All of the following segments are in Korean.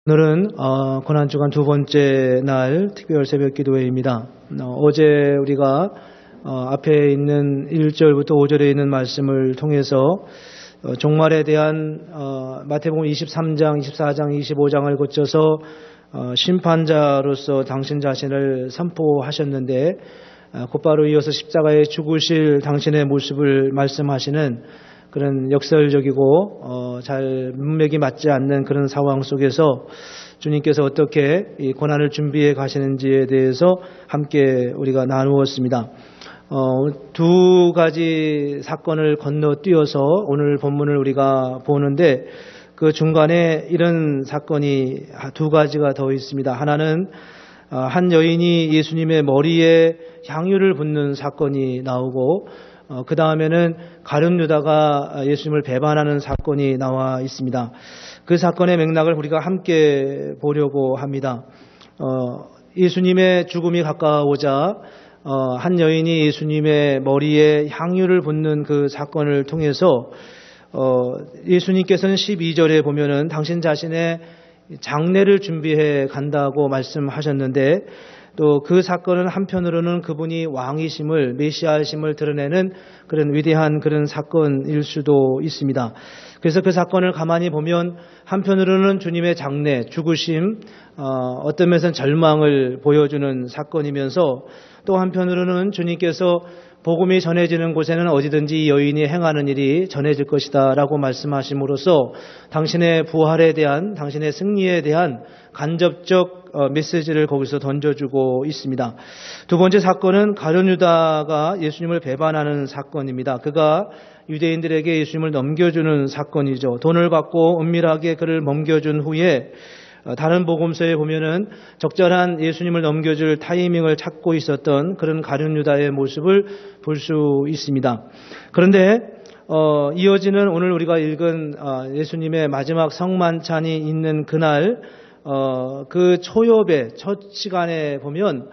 오늘은 고난주간 두 번째 날 특별 새벽 기도회입니다. 어제 우리가 앞에 있는 1절부터 5절에 있는 말씀을 통해서 종말에 대한 마태복음 23장, 24장, 25장을 거쳐서 심판자로서 당신 자신을 선포하셨는데 곧바로 이어서 십자가에 죽으실 당신의 모습을 말씀하시는 그런 역설적이고 잘 문맥이 맞지 않는 그런 상황 속에서 주님께서 어떻게 이 고난을 준비해 가시는지에 대해서 함께 우리가 나누었습니다. 두 가지 사건을 건너뛰어서 오늘 본문을 우리가 보는데 그 중간에 이런 사건이 두 가지가 더 있습니다. 하나는 한 여인이 예수님의 머리에 향유를 붓는 사건이 나오고 그 다음에는 가룟 유다가 예수님을 배반하는 사건이 나와 있습니다. 그 사건의 맥락을 우리가 함께 보려고 합니다. 예수님의 죽음이 가까워오자 한 여인이 예수님의 머리에 향유를 붓는 그 사건을 통해서 예수님께서는 12절에 보면은 당신 자신의 장례를 준비해 간다고 말씀하셨는데 또 그 사건은 한편으로는 그분이 왕이심을, 메시아이심을 드러내는 그런 위대한 그런 사건일 수도 있습니다. 그래서 그 사건을 가만히 보면 한편으로는 주님의 장례, 죽으심, 어떤 면에서는 절망을 보여주는 사건이면서 또 한편으로는 주님께서 복음이 전해지는 곳에는 어디든지 여인이 행하는 일이 전해질 것이다 라고 말씀하심으로써 당신의 부활에 대한, 당신의 승리에 대한 간접적 메시지를 거기서 던져주고 있습니다. 두 번째 사건은 가룟 유다가 예수님을 배반하는 사건입니다. 그가 유대인들에게 예수님을 넘겨주는 사건이죠. 돈을 받고 은밀하게 그를 넘겨준 후에 다른 복음서에 보면은 적절한 예수님을 넘겨줄 타이밍을 찾고 있었던 그런 가룟 유다의 모습을 볼 수 있습니다. 그런데 이어지는 오늘 우리가 읽은 예수님의 마지막 성만찬이 있는 그날 그 초엽의 첫 시간에 보면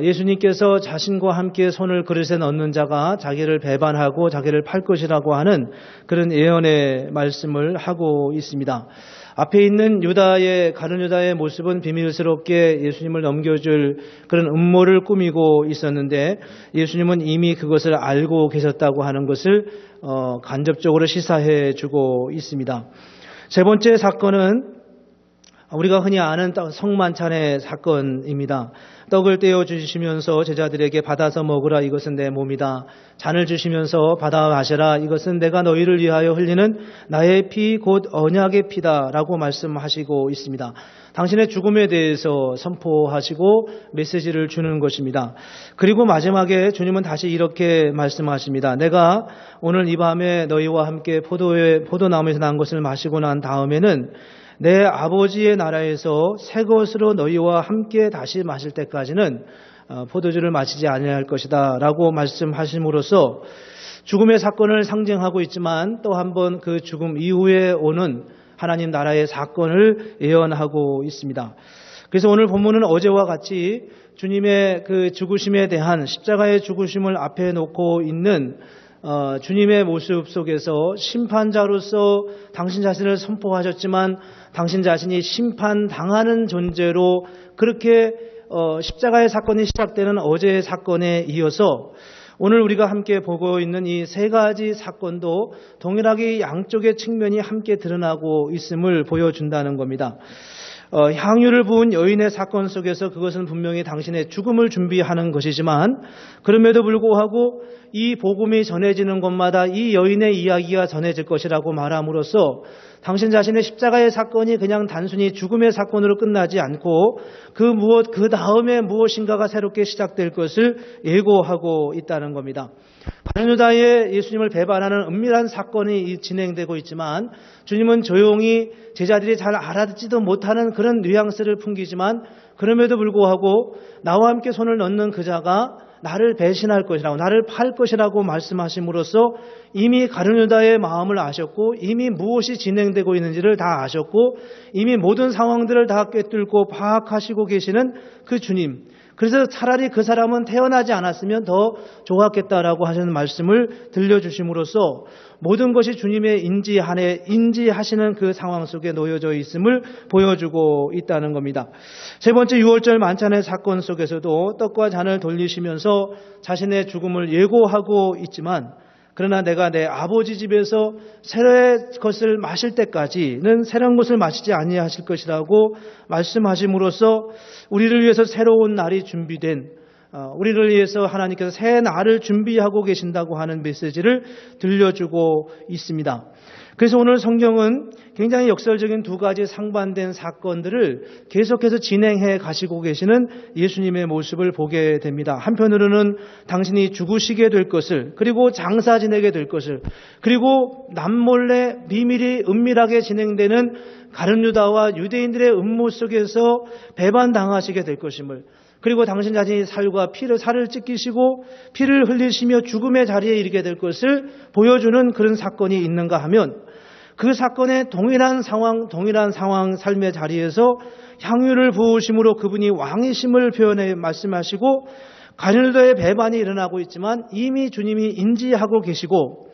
예수님께서 자신과 함께 손을 그릇에 넣는 자가 자기를 배반하고 자기를 팔 것이라고 하는 그런 예언의 말씀을 하고 있습니다. 앞에 있는 가룟 유다의 모습은 비밀스럽게 예수님을 넘겨줄 그런 음모를 꾸미고 있었는데 예수님은 이미 그것을 알고 계셨다고 하는 것을 간접적으로 시사해 주고 있습니다. 세 번째 사건은 우리가 흔히 아는 성만찬의 사건입니다. 떡을 떼어 주시면서 제자들에게 받아서 먹으라, 이것은 내 몸이다. 잔을 주시면서 받아 마시라, 이것은 내가 너희를 위하여 흘리는 나의 피 곧 언약의 피다 라고 말씀하시고 있습니다. 당신의 죽음에 대해서 선포하시고 메시지를 주는 것입니다. 그리고 마지막에 주님은 다시 이렇게 말씀하십니다. 내가 오늘 이 밤에 너희와 함께 포도나무에서 난 것을 마시고 난 다음에는 내 아버지의 나라에서 새 것으로 너희와 함께 다시 마실 때까지는 포도주를 마시지 아니할 것이다 라고 말씀하심으로써 죽음의 사건을 상징하고 있지만 또 한 번 그 죽음 이후에 오는 하나님 나라의 사건을 예언하고 있습니다. 그래서 오늘 본문은 어제와 같이 주님의 그 죽으심에 대한 십자가의 죽으심을 앞에 놓고 있는 주님의 모습 속에서 심판자로서 당신 자신을 선포하셨지만 당신 자신이 심판당하는 존재로 그렇게 십자가의 사건이 시작되는 어제의 사건에 이어서 오늘 우리가 함께 보고 있는 이 세 가지 사건도 동일하게 양쪽의 측면이 함께 드러나고 있음을 보여준다는 겁니다. 향유를 부은 여인의 사건 속에서 그것은 분명히 당신의 죽음을 준비하는 것이지만 그럼에도 불구하고 이 복음이 전해지는 곳마다 이 여인의 이야기가 전해질 것이라고 말함으로써 당신 자신의 십자가의 사건이 그냥 단순히 죽음의 사건으로 끝나지 않고 그 다음에 무엇인가가 새롭게 시작될 것을 예고하고 있다는 겁니다. 가룟 유다의 예수님을 배반하는 은밀한 사건이 진행되고 있지만 주님은 조용히 제자들이 잘 알아듣지도 못하는 그런 뉘앙스를 풍기지만 그럼에도 불구하고 나와 함께 손을 넣는 그자가 나를 배신할 것이라고, 나를 팔 것이라고 말씀하심으로써 이미 가룟 유다의 마음을 아셨고 이미 무엇이 진행되고 있는지를 다 아셨고 이미 모든 상황들을 다 꿰뚫고 파악하시고 계시는 그 주님, 그래서 차라리 그 사람은 태어나지 않았으면 더 좋았겠다라고 하시는 말씀을 들려주심으로써 모든 것이 주님의 인지하시는 그 상황 속에 놓여져 있음을 보여주고 있다는 겁니다. 세 번째, 유월절 만찬의 사건 속에서도 떡과 잔을 돌리시면서 자신의 죽음을 예고하고 있지만, 그러나 내가 내 아버지 집에서 새로운 것을 마실 때까지는 새로운 것을 마시지 아니하실 것이라고 말씀하심으로써 우리를 위해서 새로운 날이 준비된, 우리를 위해서 하나님께서 새 날을 준비하고 계신다고 하는 메시지를 들려주고 있습니다. 그래서 오늘 성경은 굉장히 역설적인 두 가지 상반된 사건들을 계속해서 진행해 가시고 계시는 예수님의 모습을 보게 됩니다. 한편으로는 당신이 죽으시게 될 것을, 그리고 장사 지내게 될 것을, 그리고 남몰래 비밀이 은밀하게 진행되는 가룟유다와 유대인들의 음모 속에서 배반당하시게 될 것임을, 그리고 당신 자신이 살을 찢기시고 피를 흘리시며 죽음의 자리에 이르게 될 것을 보여주는 그런 사건이 있는가 하면, 그 사건의 동일한 상황 삶의 자리에서 향유를 부으심으로 그분이 왕이심을 표현해 말씀하시고, 가룟유다의 배반이 일어나고 있지만 이미 주님이 인지하고 계시고,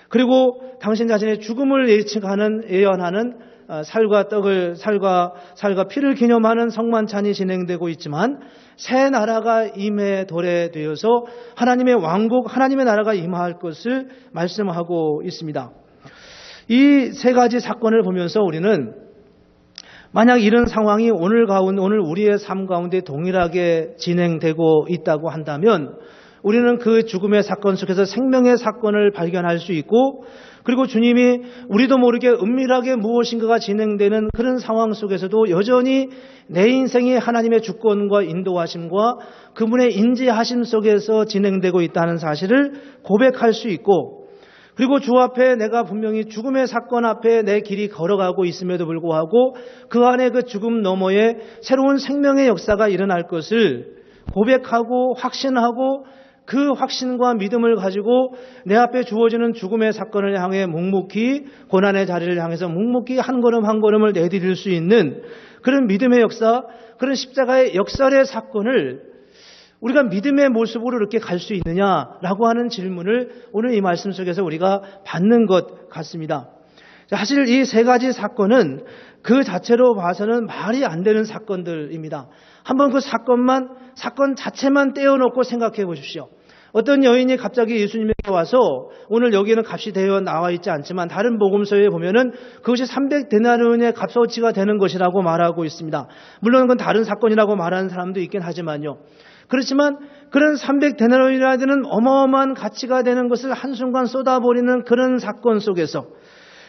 그리고 당신 자신의 죽음을 예언하는 살과 피를 기념하는 성만찬이 진행되고 있지만, 새 나라가 임해 도래되어서 하나님의 왕국, 하나님의 나라가 임할 것을 말씀하고 있습니다. 이 세 가지 사건을 보면서 우리는 만약 이런 상황이 오늘 우리의 삶 가운데 동일하게 진행되고 있다고 한다면, 우리는 그 죽음의 사건 속에서 생명의 사건을 발견할 수 있고, 그리고 주님이 우리도 모르게 은밀하게 무엇인가가 진행되는 그런 상황 속에서도 여전히 내 인생이 하나님의 주권과 인도하심과 그분의 인지하심 속에서 진행되고 있다는 사실을 고백할 수 있고, 그리고 주 앞에 내가 분명히 죽음의 사건 앞에 내 길이 걸어가고 있음에도 불구하고 그 안에 그 죽음 너머에 새로운 생명의 역사가 일어날 것을 고백하고 확신하고, 그 확신과 믿음을 가지고 내 앞에 주어지는 죽음의 사건을 향해 묵묵히, 고난의 자리를 향해서 묵묵히 한 걸음 한 걸음을 내디딜 수 있는 그런 믿음의 역사, 그런 십자가의 역설의 사건을 우리가 믿음의 모습으로 이렇게 갈 수 있느냐라고 하는 질문을 오늘 이 말씀 속에서 우리가 받는 것 같습니다. 사실 이 세 가지 사건은 그 자체로 봐서는 말이 안 되는 사건들입니다. 한번 그 사건 자체만 떼어놓고 생각해 보십시오. 어떤 여인이 갑자기 예수님에게 와서, 오늘 여기는 값이 되어 나와 있지 않지만 다른 복음서에 보면은 그것이 300데나리온의 값어치가 되는 것이라고 말하고 있습니다. 물론 그건 다른 사건이라고 말하는 사람도 있긴 하지만요. 그렇지만 그런 300데나리온이라는 어마어마한 가치가 되는 것을 한순간 쏟아버리는 그런 사건 속에서,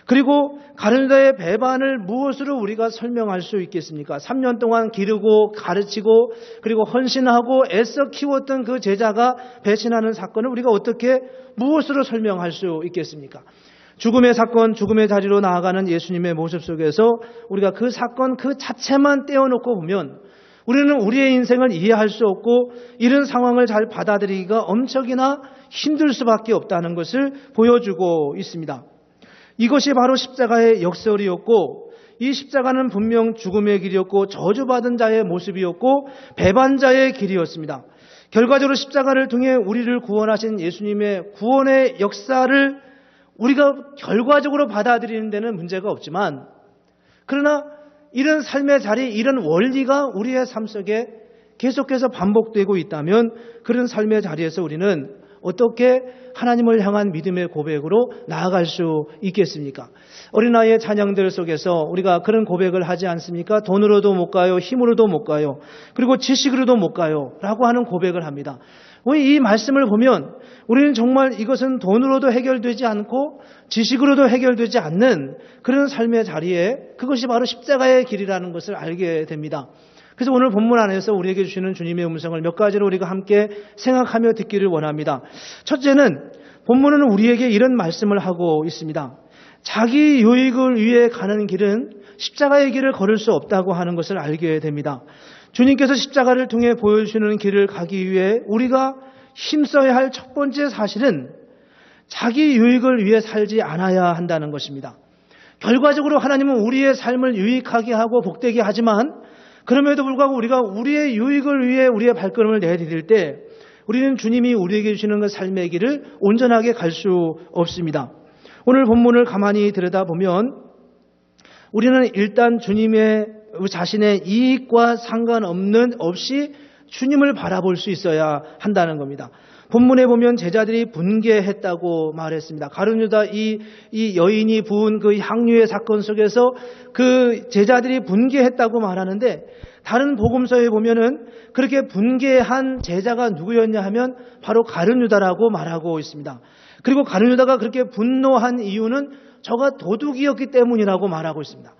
그리고 가룟유다의 배반을 무엇으로 우리가 설명할 수 있겠습니까? 3년 동안 기르고 가르치고 그리고 헌신하고 애써 키웠던 그 제자가 배신하는 사건을 우리가 어떻게 무엇으로 설명할 수 있겠습니까? 죽음의 사건, 죽음의 자리로 나아가는 예수님의 모습 속에서 우리가 그 사건 그 자체만 떼어놓고 보면 우리는 우리의 인생을 이해할 수 없고 이런 상황을 잘 받아들이기가 엄청이나 힘들 수밖에 없다는 것을 보여주고 있습니다. 이것이 바로 십자가의 역설이었고, 이 십자가는 분명 죽음의 길이었고 저주받은 자의 모습이었고 배반자의 길이었습니다. 결과적으로 십자가를 통해 우리를 구원하신 예수님의 구원의 역사를 우리가 결과적으로 받아들이는 데는 문제가 없지만, 그러나 이런 삶의 자리, 이런 원리가 우리의 삶 속에 계속해서 반복되고 있다면 그런 삶의 자리에서 우리는 어떻게 하나님을 향한 믿음의 고백으로 나아갈 수 있겠습니까? 어린아이의 찬양들 속에서 우리가 그런 고백을 하지 않습니까? 돈으로도 못 가요, 힘으로도 못 가요, 그리고 지식으로도 못 가요 라고 하는 고백을 합니다. 이 말씀을 보면 우리는 정말 이것은 돈으로도 해결되지 않고 지식으로도 해결되지 않는 그런 삶의 자리에 그것이 바로 십자가의 길이라는 것을 알게 됩니다. 그래서 오늘 본문 안에서 우리에게 주시는 주님의 음성을 몇 가지로 우리가 함께 생각하며 듣기를 원합니다. 첫째는 본문은 우리에게 이런 말씀을 하고 있습니다. 자기 유익을 위해 가는 길은 십자가의 길을 걸을 수 없다고 하는 것을 알게 됩니다. 주님께서 십자가를 통해 보여주시는 길을 가기 위해 우리가 힘써야 할 첫 번째 사실은 자기 유익을 위해 살지 않아야 한다는 것입니다. 결과적으로 하나님은 우리의 삶을 유익하게 하고 복되게 하지만 그럼에도 불구하고 우리가 우리의 유익을 위해 우리의 발걸음을 내디딜 때 우리는 주님이 우리에게 주시는 그 삶의 길을 온전하게 갈 수 없습니다. 오늘 본문을 가만히 들여다보면 우리는 일단 주님의 자신의 이익과 상관없이 주님을 바라볼 수 있어야 한다는 겁니다. 본문에 보면 제자들이 분개했다고 말했습니다. 가룟 유다 이 여인이 부은 그 향유의 사건 속에서 그 제자들이 분개했다고 말하는데 다른 복음서에 보면은 그렇게 분개한 제자가 누구였냐 하면 바로 가룟 유다라고 말하고 있습니다. 그리고 가룟 유다가 그렇게 분노한 이유는 저가 도둑이었기 때문이라고 말하고 있습니다.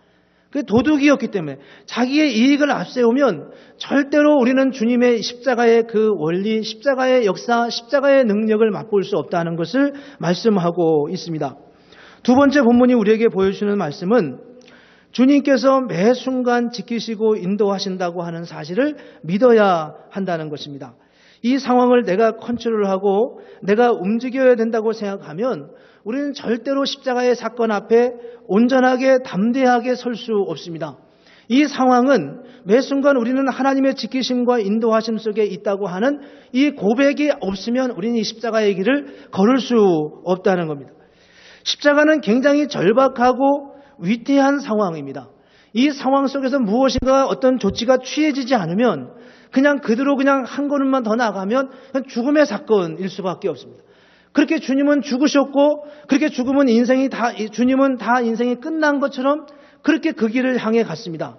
그 도둑이었기 때문에 자기의 이익을 앞세우면 절대로 우리는 주님의 십자가의 그 원리, 십자가의 역사, 십자가의 능력을 맛볼 수 없다는 것을 말씀하고 있습니다. 두 번째 본문이 우리에게 보여주는 말씀은 주님께서 매 순간 지키시고 인도하신다고 하는 사실을 믿어야 한다는 것입니다. 이 상황을 내가 컨트롤하고 내가 움직여야 된다고 생각하면 우리는 절대로 십자가의 사건 앞에 온전하게 담대하게 설 수 없습니다. 이 상황은 매 순간 우리는 하나님의 지키심과 인도하심 속에 있다고 하는 이 고백이 없으면 우리는 이 십자가의 길을 걸을 수 없다는 겁니다. 십자가는 굉장히 절박하고 위태한 상황입니다. 이 상황 속에서 무엇인가 어떤 조치가 취해지지 않으면 그냥 그대로 그냥 한 걸음만 더 나가면 죽음의 사건일 수밖에 없습니다. 그렇게 주님은 죽으셨고 그렇게 죽으면 주님은 다 인생이 끝난 것처럼 그렇게 그 길을 향해 갔습니다.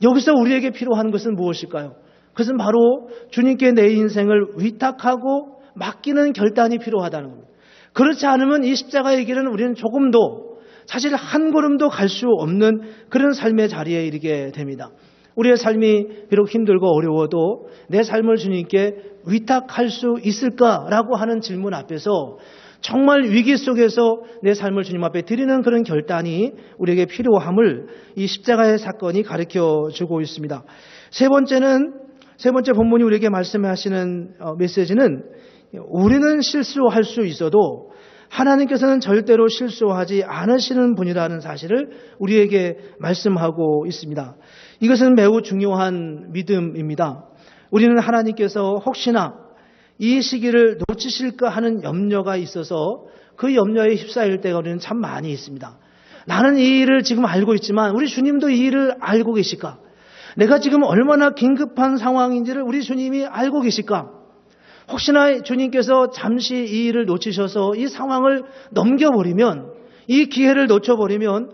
여기서 우리에게 필요한 것은 무엇일까요? 그것은 바로 주님께 내 인생을 위탁하고 맡기는 결단이 필요하다는 겁니다. 그렇지 않으면 이 십자가의 길은 우리는 조금도 사실 한 걸음도 갈 수 없는 그런 삶의 자리에 이르게 됩니다. 우리의 삶이 비록 힘들고 어려워도 내 삶을 주님께 위탁할 수 있을까라고 하는 질문 앞에서 정말 위기 속에서 내 삶을 주님 앞에 드리는 그런 결단이 우리에게 필요함을 이 십자가의 사건이 가르쳐주고 있습니다. 세 번째 본문이 우리에게 말씀하시는 메시지는 우리는 실수할 수 있어도 하나님께서는 절대로 실수하지 않으시는 분이라는 사실을 우리에게 말씀하고 있습니다. 이것은 매우 중요한 믿음입니다. 우리는 하나님께서 혹시나 이 시기를 놓치실까 하는 염려가 있어서 그 염려에 휩싸일 때가 우리는 참 많이 있습니다. 나는 이 일을 지금 알고 있지만 우리 주님도 이 일을 알고 계실까? 내가 지금 얼마나 긴급한 상황인지를 우리 주님이 알고 계실까? 혹시나 주님께서 잠시 이 일을 놓치셔서 이 상황을 넘겨버리면, 이 기회를 놓쳐버리면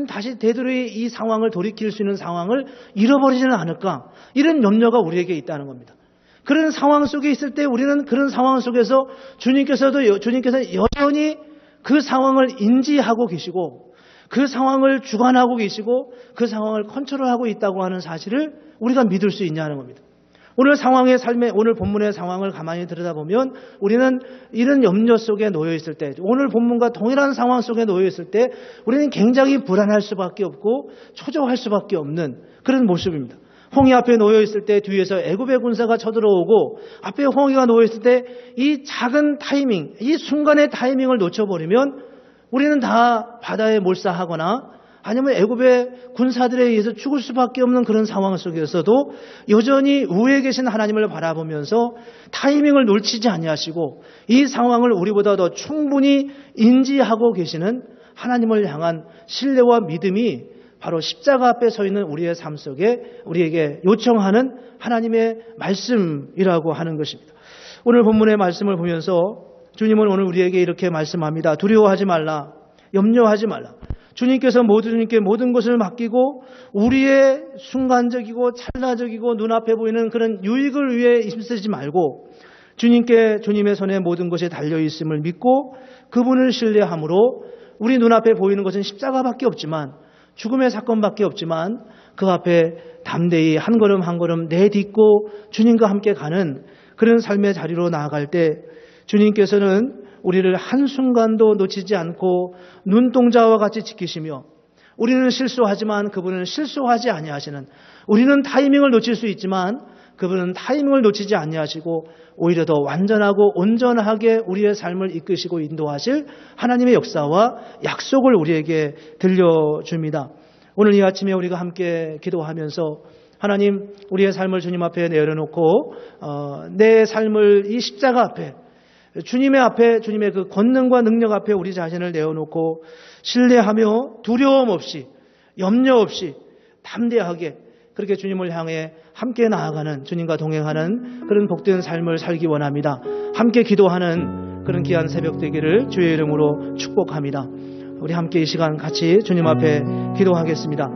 다시 되돌이 이 상황을 돌이킬 수 있는 상황을 잃어버리지는 않을까? 이런 염려가 우리에게 있다는 겁니다. 그런 상황 속에 있을 때 우리는 그런 상황 속에서 주님께서 여전히 그 상황을 인지하고 계시고 그 상황을 주관하고 계시고 그 상황을 컨트롤하고 있다고 하는 사실을 우리가 믿을 수 있냐는 겁니다. 오늘 본문의 상황을 가만히 들여다보면 우리는 이런 염려 속에 놓여 있을 때, 오늘 본문과 동일한 상황 속에 놓여 있을 때 우리는 굉장히 불안할 수밖에 없고 초조할 수밖에 없는 그런 모습입니다. 홍해 앞에 놓여 있을 때 뒤에서 애굽의 군사가 쳐들어오고 앞에 홍해가 놓여 있을 때 이 작은 타이밍, 이 순간의 타이밍을 놓쳐버리면 우리는 다 바다에 몰사하거나 아니면 애굽의 군사들에 의해서 죽을 수밖에 없는 그런 상황 속에서도 여전히 우에 계신 하나님을 바라보면서 타이밍을 놓치지 아니하시고 이 상황을 우리보다 더 충분히 인지하고 계시는 하나님을 향한 신뢰와 믿음이 바로 십자가 앞에 서 있는 우리의 삶 속에 우리에게 요청하는 하나님의 말씀이라고 하는 것입니다. 오늘 본문의 말씀을 보면서 주님은 오늘 우리에게 이렇게 말씀합니다. 두려워하지 말라. 염려하지 말라. 주님께서 주님께 모든 것을 맡기고 우리의 순간적이고 찰나적이고 눈앞에 보이는 그런 유익을 위해 힘쓰지 말고 주님의 손에 모든 것이 달려있음을 믿고 그분을 신뢰함으로 우리 눈앞에 보이는 것은 십자가밖에 없지만 죽음의 사건밖에 없지만 그 앞에 담대히 한 걸음 한 걸음 내딛고 주님과 함께 가는 그런 삶의 자리로 나아갈 때 주님께서는 우리를 한순간도 놓치지 않고 눈동자와 같이 지키시며 우리는 실수하지만 그분은 실수하지 아니하시는, 우리는 타이밍을 놓칠 수 있지만 그분은 타이밍을 놓치지 아니하시고 오히려 더 완전하고 온전하게 우리의 삶을 이끄시고 인도하실 하나님의 역사와 약속을 우리에게 들려줍니다. 오늘 이 아침에 우리가 함께 기도하면서 하나님, 우리의 삶을 주님 앞에 내려놓고 내 삶을 이 십자가 앞에, 주님의 앞에, 주님의 그 권능과 능력 앞에 우리 자신을 내어놓고 신뢰하며 두려움 없이, 염려 없이 담대하게 그렇게 주님을 향해 함께 나아가는, 주님과 동행하는 그런 복된 삶을 살기 원합니다. 함께 기도하는 그런 귀한 새벽 되기를 주의 이름으로 축복합니다. 우리 함께 이 시간 같이 주님 앞에 기도하겠습니다.